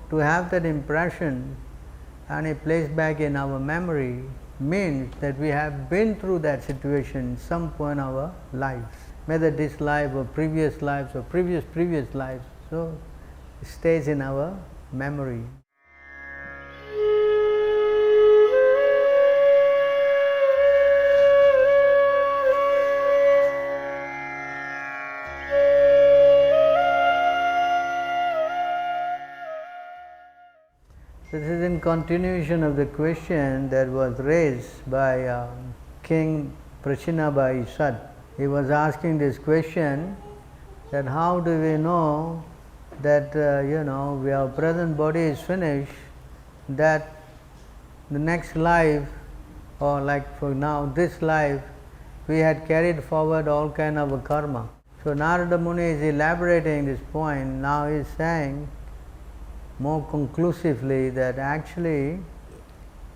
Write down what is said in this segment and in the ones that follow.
to have that impression and it placed back in our memory means that we have been through that situation some point in our lives, whether this life or previous lives or previous lives. So it stays in our memory. This is in continuation of the question that was raised by King Prachinabhai. He was asking this question that how do we know that our present body is finished, that the next life, or like for now this life, we had carried forward all kind of a karma. So Narada Muni is elaborating this point. Now he is saying more conclusively that actually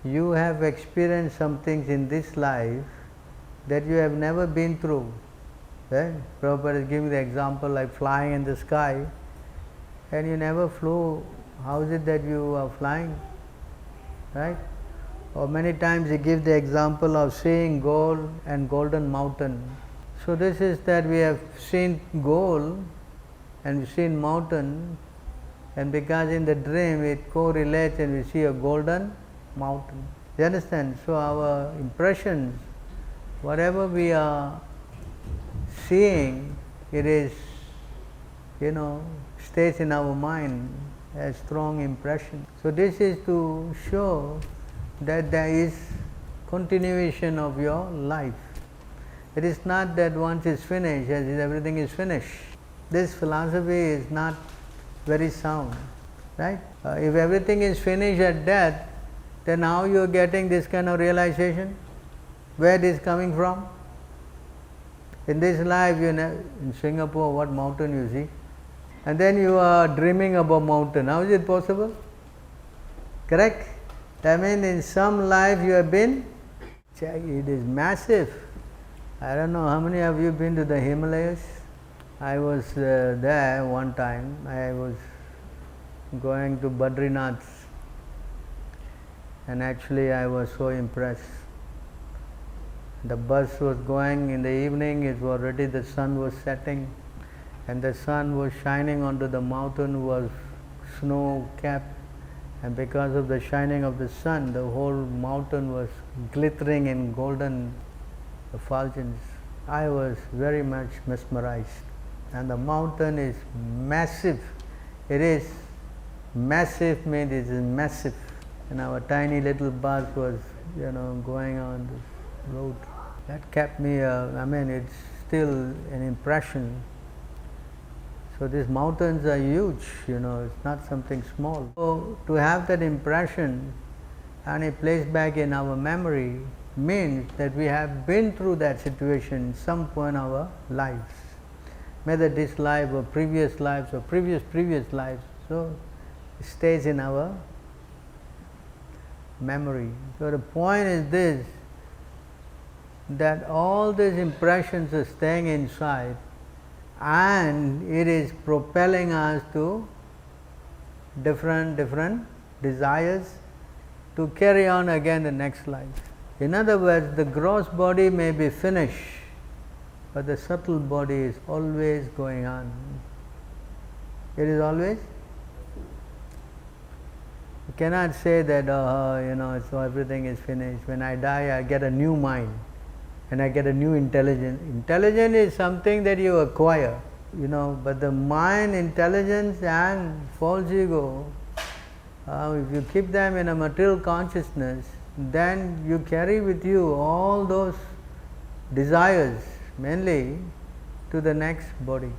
you have experienced some things in this life that you have never been through. Right? Prabhupada is giving the example like flying in the sky, and you never flew. How is it that you are flying? Right? Or many times he gives the example of seeing gold and golden mountain. So this is that we have seen gold and we've seen mountain, and because in the dream it correlates and we see a golden mountain. You understand? So our impressions, whatever we are seeing, it is, stays in our mind as strong impression. So this is to show that there is continuation of your life. It is not that once it's finished, as if everything is finished. This philosophy is not very sound, right? If everything is finished at death, then how you are getting this kind of realization? Where it is coming from? In this life, in Singapore, what mountain you see? And then you are dreaming about mountain. How is it possible? Correct? I mean, in some life you have been, it is massive. I don't know how many of you been to the Himalayas. I was there one time. I was going to Badrinath, and actually I was so impressed. The bus was going in the evening, it was already the sun was setting, and the sun was shining onto the mountain, was snow capped, and because of the shining of the sun, the whole mountain was glittering in golden effulgence. I was very much mesmerized. And the mountain is massive. It is massive, means it is massive. And our tiny little bus was, going on this road. That kept me, it's still an impression. So these mountains are huge, it's not something small. So to have that impression and it placed back in our memory means that we have been through that situation some point in our lives, whether this life or previous lives or previous lives. So it stays in our memory. So the point is this, that all these impressions are staying inside and it is propelling us to different desires to carry on again the next life. In other words, the gross body may be finished, but the subtle body is always going on. It is always. You cannot say that, so everything is finished. When I die, I get a new mind and I get a new intelligence. Intelligence is something that you acquire, but the mind, intelligence and false ego, if you keep them in a material consciousness, then you carry with you all those desires, mainly to the next body.